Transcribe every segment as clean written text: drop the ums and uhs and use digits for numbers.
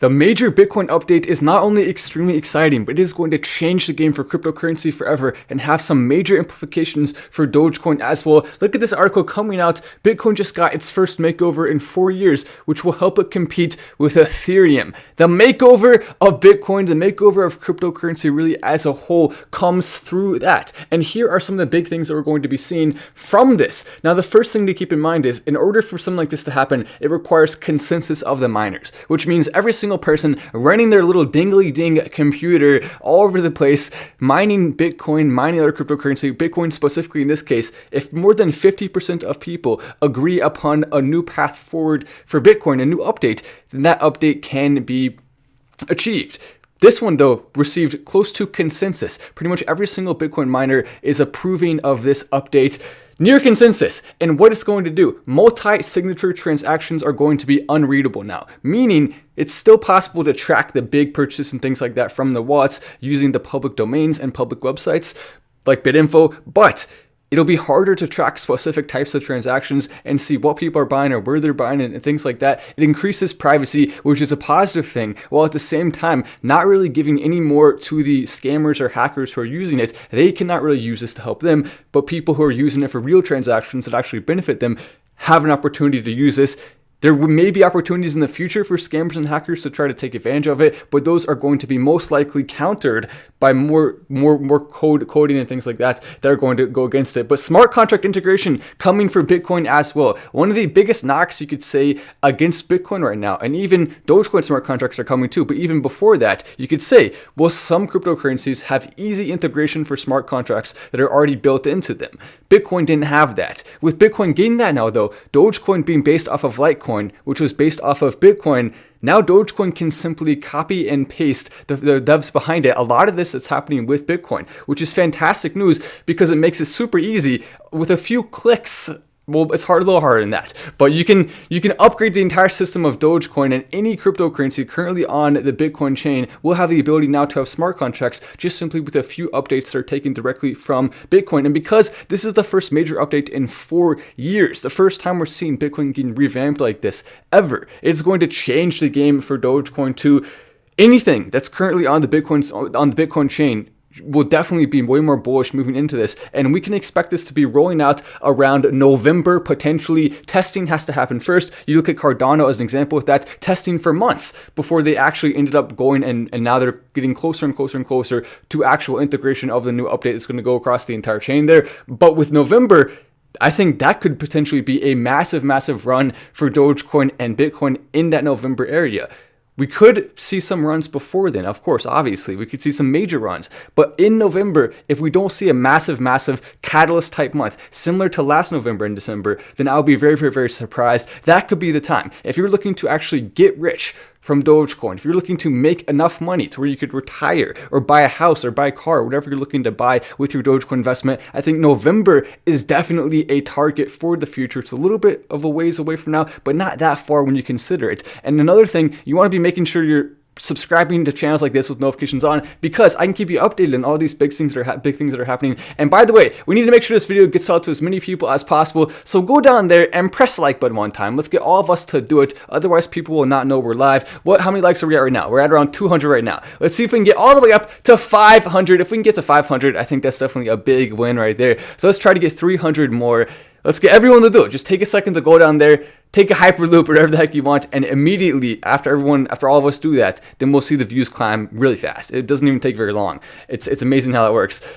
The major Bitcoin update is not only extremely exciting, but it is going to change the game for cryptocurrency forever and have some major implications for Dogecoin as well. Look at this article coming out. Bitcoin just got its first makeover in 4 years, which will help it compete with Ethereum. The makeover of Bitcoin, the makeover of cryptocurrency really as a whole comes through that. And here are some of the big things that we're going to be seeing from this. Now, the first thing to keep in mind is in order for something like this to happen, it requires consensus of the miners, which means every single person running their little dingly-ding computer all over the place, mining Bitcoin, mining other cryptocurrency, Bitcoin specifically in this case, if more than 50% of people agree upon a new path forward for Bitcoin, a new update, then that update can be achieved. This one, though, received close to consensus. Pretty much every single Bitcoin miner is approving of this update. Near consensus. And what it's going to do, multi-signature transactions are going to be unreadable now, meaning it's still possible to track the big purchases and things like that from the wallets using the public domains and public websites like BitInfo, but it'll be harder to track specific types of transactions and see what people are buying or where they're buying and things like that. It increases privacy, which is a positive thing, while at the same time not really giving any more to the scammers or hackers who are using it. They cannot really use this to help them, but people who are using it for real transactions that actually benefit them have an opportunity to use this. There may be opportunities in the future for scammers and hackers to try to take advantage of it, but those are going to be most likely countered by more coding and things like that are going to go against it. But smart contract integration coming for Bitcoin as well. One of the biggest knocks you could say against Bitcoin right now, and even Dogecoin smart contracts are coming too, but even before that, you could say, well, some cryptocurrencies have easy integration for smart contracts that are already built into them. Bitcoin didn't have that. With Bitcoin getting that now though, Dogecoin being based off of Litecoin, which was based off of Bitcoin, now Dogecoin can simply copy and paste the devs behind it. A lot of this is happening with Bitcoin, which is fantastic news because it makes it super easy with a few clicks. Well, it's a little harder than that, but you can upgrade the entire system of Dogecoin, and any cryptocurrency currently on the Bitcoin chain will have the ability now to have smart contracts just simply with a few updates that are taken directly from Bitcoin. And because this is the first major update in 4 years, the first time we're seeing Bitcoin getting revamped like this ever, it's going to change the game for Dogecoin to anything that's currently on the Bitcoin chain will definitely be way more bullish moving into this, and we can expect this to be rolling out around November, potentially. Testing has to happen first. You look at Cardano as an example with that, testing for months before they actually ended up going, and now they're getting closer and closer and closer to actual integration of the new update that's going to go across the entire chain there. But with November, I think that could potentially be a massive, massive run for Dogecoin and Bitcoin in that November area. We could see some runs before then, of course, obviously. We could see some major runs. But in November, if we don't see a massive, massive catalyst type month, similar to last November and December, then I'll be very, very, very surprised. That could be the time. If you're looking to actually get rich from Dogecoin, if you're looking to make enough money to where you could retire or buy a house or buy a car, or whatever you're looking to buy with your Dogecoin investment, I think November is definitely a target for the future. It's a little bit of a ways away from now, but not that far when you consider it. And another thing, you want to be making sure you're subscribing to channels like this with notifications on, because I can keep you updated on all these big things that are happening. And by the way, we need to make sure this video gets out to as many people as possible. So go down there and press the like button one time. Let's get all of us to do it. Otherwise, people will not know we're live. How many likes are we at right now? We're at around 200 right now. Let's see if we can get all the way up to 500. If we can get to 500, I think that's definitely a big win right there. So let's try to get 300 more. Let's get everyone to do it. Just take a second to go down there, take a Hyperloop, whatever the heck you want, and immediately after all of us do that, then we'll see the views climb really fast. It doesn't even take very long. It's amazing how that works.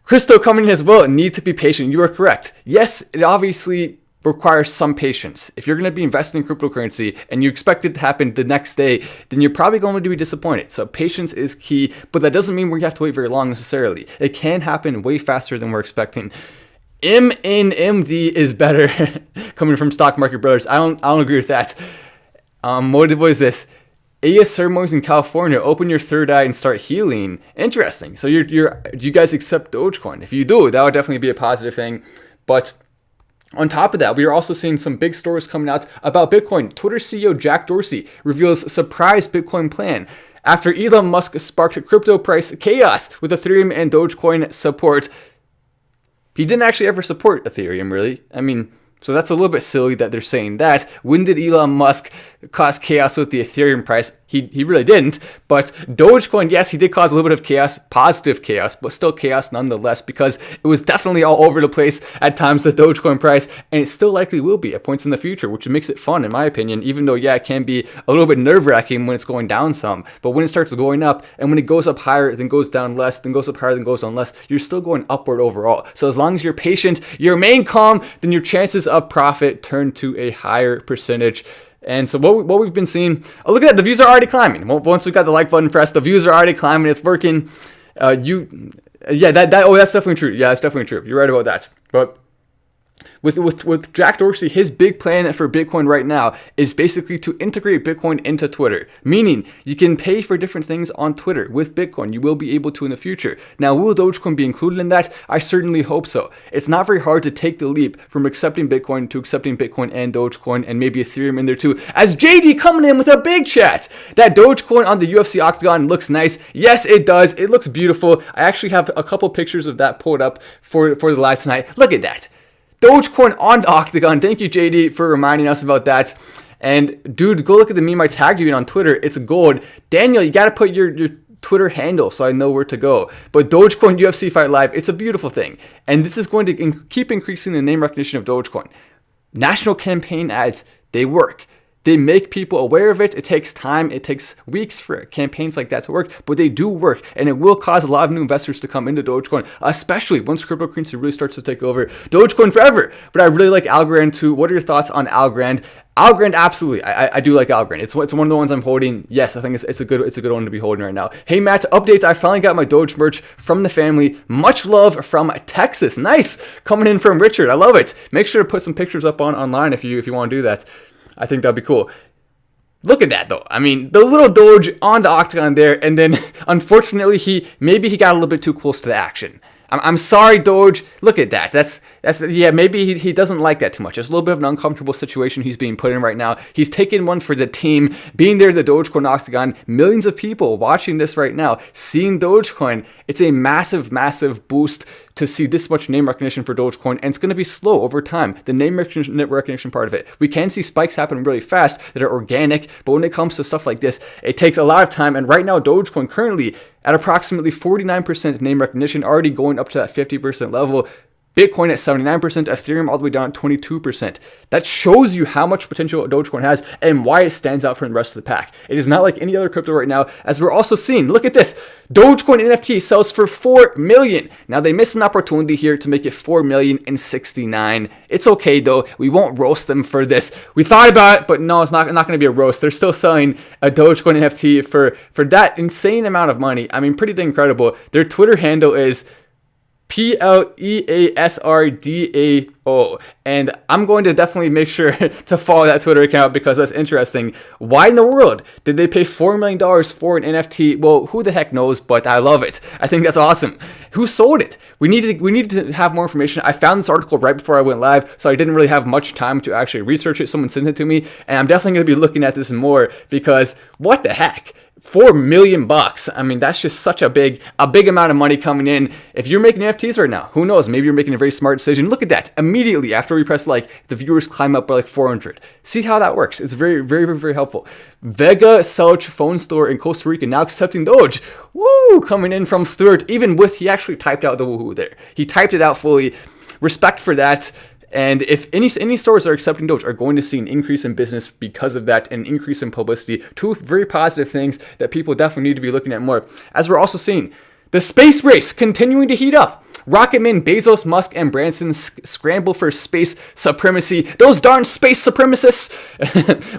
Christo coming in as well. Need to be patient. You are correct. Yes, it obviously requires some patience. If you're going to be investing in cryptocurrency and you expect it to happen the next day, then you're probably going to be disappointed. So patience is key, but that doesn't mean we have to wait very long necessarily. It can happen way faster than we're expecting. MNMD is better coming from Stock Market Brothers. I don't agree with that. What is this? AS ceremonies in California. Open your third eye and start healing. Interesting. So do you guys accept Dogecoin? If you do, that would definitely be a positive thing. But on top of that, we are also seeing some big stories coming out about Bitcoin. Twitter CEO Jack Dorsey reveals surprise Bitcoin plan after Elon Musk sparked crypto price chaos with Ethereum and Dogecoin support. He didn't actually ever support Ethereum, really. I mean, So that's a little bit silly that they're saying that. When did Elon Musk cause chaos with the Ethereum price? He really didn't. But Dogecoin, yes, he did cause a little bit of chaos, positive chaos, but still chaos nonetheless, because it was definitely all over the place at times, the Dogecoin price, and it still likely will be at points in the future, which makes it fun in my opinion, even though, yeah, it can be a little bit nerve-wracking when it's going down some. But when it starts going up, and when it goes up higher, then goes down less, then goes up higher, then goes down less, you're still going upward overall. So as long as you're patient, you remain calm, then your chances of profit turn to a higher percentage. And so what we've been seeing, oh, look at that, the views are already climbing. Once we got the like button pressed, the views are already climbing. It's working. That's definitely true. Yeah, that's definitely true. You're right about that. But with Jack Dorsey, his big plan for Bitcoin right now is basically to integrate Bitcoin into Twitter, meaning you can pay for different things on Twitter with Bitcoin. You will be able to in the future. Now, will Dogecoin be included in that? I certainly hope so. It's not very hard to take the leap from accepting Bitcoin to accepting Bitcoin and Dogecoin and maybe Ethereum in there too. As JD coming in with a big chat, that Dogecoin on the UFC Octagon looks nice. Yes, it does. It looks beautiful. I actually have a couple pictures of that pulled up for the live tonight. Look at that. Dogecoin on the Octagon. Thank you, JD, for reminding us about that. And dude, go look at the meme I tagged you in on Twitter. It's gold. Daniel, you got to put your Twitter handle so I know where to go. But Dogecoin UFC Fight Live, it's a beautiful thing. And this is going to keep increasing the name recognition of Dogecoin. National campaign ads, they work. They make people aware of it. It takes time. It takes weeks for campaigns like that to work, but they do work, and it will cause a lot of new investors to come into Dogecoin, especially once cryptocurrency really starts to take over. Dogecoin forever. But I really like Algorand too. What are your thoughts on Algorand? Algorand, absolutely. I do like Algorand. It's one of the ones I'm holding. Yes, I think it's a good one to be holding right now. Hey Matt, updates. I finally got my Doge merch from the family. Much love from Texas. Nice. Coming in from Richard. I love it. Make sure to put some pictures up online if you want to do that. I think that'd be cool. Look at that though. I mean, the little Doge on the Octagon there, and then unfortunately he got a little bit too close to the action. I'm sorry, Doge. Look at that. That's yeah, maybe he doesn't like that too much. It's a little bit of an uncomfortable situation he's being put in right now. He's taking one for the team, being there at the Dogecoin Octagon. Millions of people watching this right now, seeing Dogecoin. It's a massive, massive boost to see this much name recognition for Dogecoin, and it's going to be slow over time. The name recognition part of it. We can see spikes happen really fast that are organic, but when it comes to stuff like this, it takes a lot of time. And right now, Dogecoin currently at approximately 49% name recognition, already going up to that 50% level. Bitcoin at 79%, Ethereum all the way down at 22%. That shows you how much potential Dogecoin has and why it stands out from the rest of the pack. It is not like any other crypto right now, as we're also seeing. Look at this. Dogecoin NFT sells for $4 million. Now, they missed an opportunity here to make it $4,069,000. It's okay, though. We won't roast them for this. We thought about it, but no, it's not going to be a roast. They're still selling a Dogecoin NFT for that insane amount of money. I mean, pretty incredible. Their Twitter handle is PLEASRDAO, and I'm going to definitely make sure to follow that Twitter account because that's interesting. Why in the world did they pay $4 million for an NFT? Well, who the heck knows, but I love it. I think that's awesome. Who sold it? We needed to have more information. I found this article right before I went live, so I didn't really have much time to actually research it. Someone sent it to me, and I'm definitely going to be looking at this more because what the heck? $4 million. I mean, that's just such a big amount of money coming in. If you're making NFTs right now, who knows? Maybe you're making a very smart decision. Look at that. Immediately after we press like, the viewers climb up by like 400. See how that works. It's very, very, very, very helpful. Vega Selch phone store in Costa Rica now accepting Doge. Woo! Coming in from Stuart. Even with, he actually typed out the woohoo there. He typed it out fully. Respect for that. And if any stores that are accepting Doge are going to see an increase in business because of that, an increase in publicity, two very positive things that people definitely need to be looking at more. As we're also seeing, the space race continuing to heat up. Rocketman, Bezos, Musk, and Branson scramble for space supremacy. Those darn space supremacists.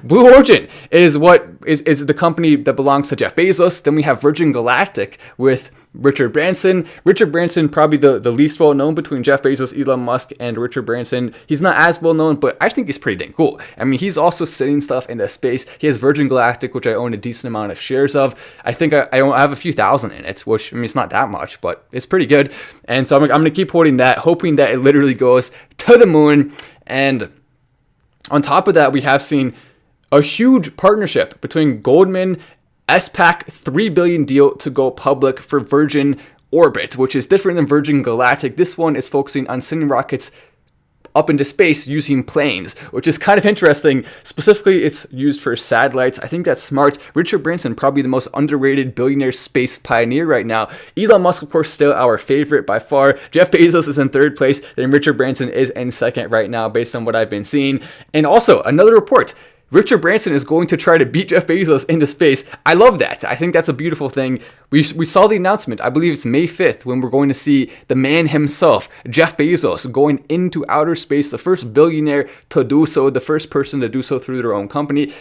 Blue Origin is the company that belongs to Jeff Bezos. Then we have Virgin Galactic with Richard Branson. Richard Branson, probably the least well known between Jeff Bezos, Elon Musk, and Richard Branson. He's not as well known, but I think he's pretty dang cool. I mean, he's also sending stuff into space. He has Virgin Galactic, which I own a decent amount of shares of. I think I have a few thousand in it, which, I mean, it's not that much, but it's pretty good. And so I'm going to keep holding that, hoping that it literally goes to the moon. And on top of that, we have seen a huge partnership between Goldman, SPAC, $3 billion deal to go public for Virgin Orbit, which is different than Virgin Galactic. This one is focusing on sending rockets up into space using planes, which is kind of interesting. Specifically, it's used for satellites. I think that's smart. Richard Branson, probably the most underrated billionaire space pioneer right now. Elon Musk, of course, still our favorite by far. Jeff Bezos is in third place. Then Richard Branson is in second right now based on what I've been seeing. And also, another report. Richard Branson is going to try to beat Jeff Bezos into space. I love that. I think that's a beautiful thing. We saw the announcement. I believe it's May 5th when we're going to see the man himself, Jeff Bezos, going into outer space, the first billionaire to do so, the first person to do so through their own company.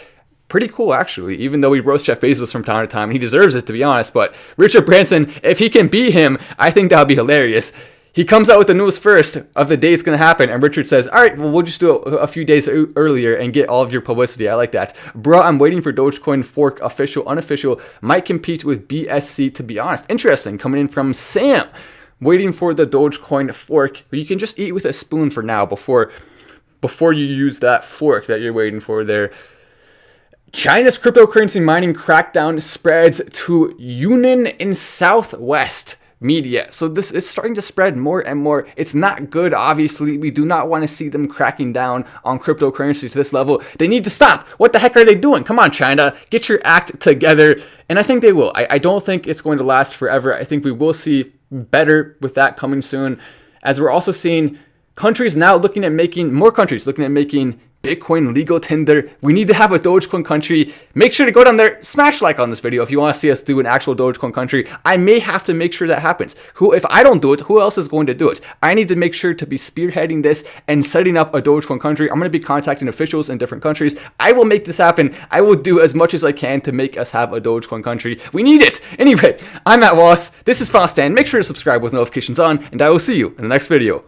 Pretty cool, actually, even though we roast Jeff Bezos from time to time. He deserves it, to be honest. But Richard Branson, if he can beat him, I think that would be hilarious. He comes out with the news first of the day it's going to happen, and Richard says, all right, well, we'll just do it a few days earlier and get all of your publicity. I like that. Bro, I'm waiting for Dogecoin fork, official, unofficial, might compete with BSC, to be honest. Interesting, coming in from Sam, waiting for the Dogecoin fork. You can just eat with a spoon for now before you use that fork that you're waiting for there. China's cryptocurrency mining crackdown spreads to Yunnan in Southwest media. So this is starting to spread more and more. It's not good, obviously. We do not want to see them cracking down on cryptocurrency to this level. They need to stop. What the heck are they doing? Come on, China. Get your act together. And I think they will. I don't think it's going to last forever. I think we will see better with that coming soon, as we're also seeing countries now looking at making Bitcoin legal tender. We need to have a Dogecoin country. Make sure to go down there, smash like on this video if you want to see us do an actual Dogecoin country. I may have to make sure that happens. If I don't do it, who else is going to do it? I need to make sure to be spearheading this and setting up a Dogecoin country. I'm going to be contacting officials in different countries. I will make this happen. I will do as much as I can to make us have a Dogecoin country. We need it. Anyway, I'm Matt Wass. This is Fast Stand. Make sure to subscribe with notifications on, and I will see you in the next video.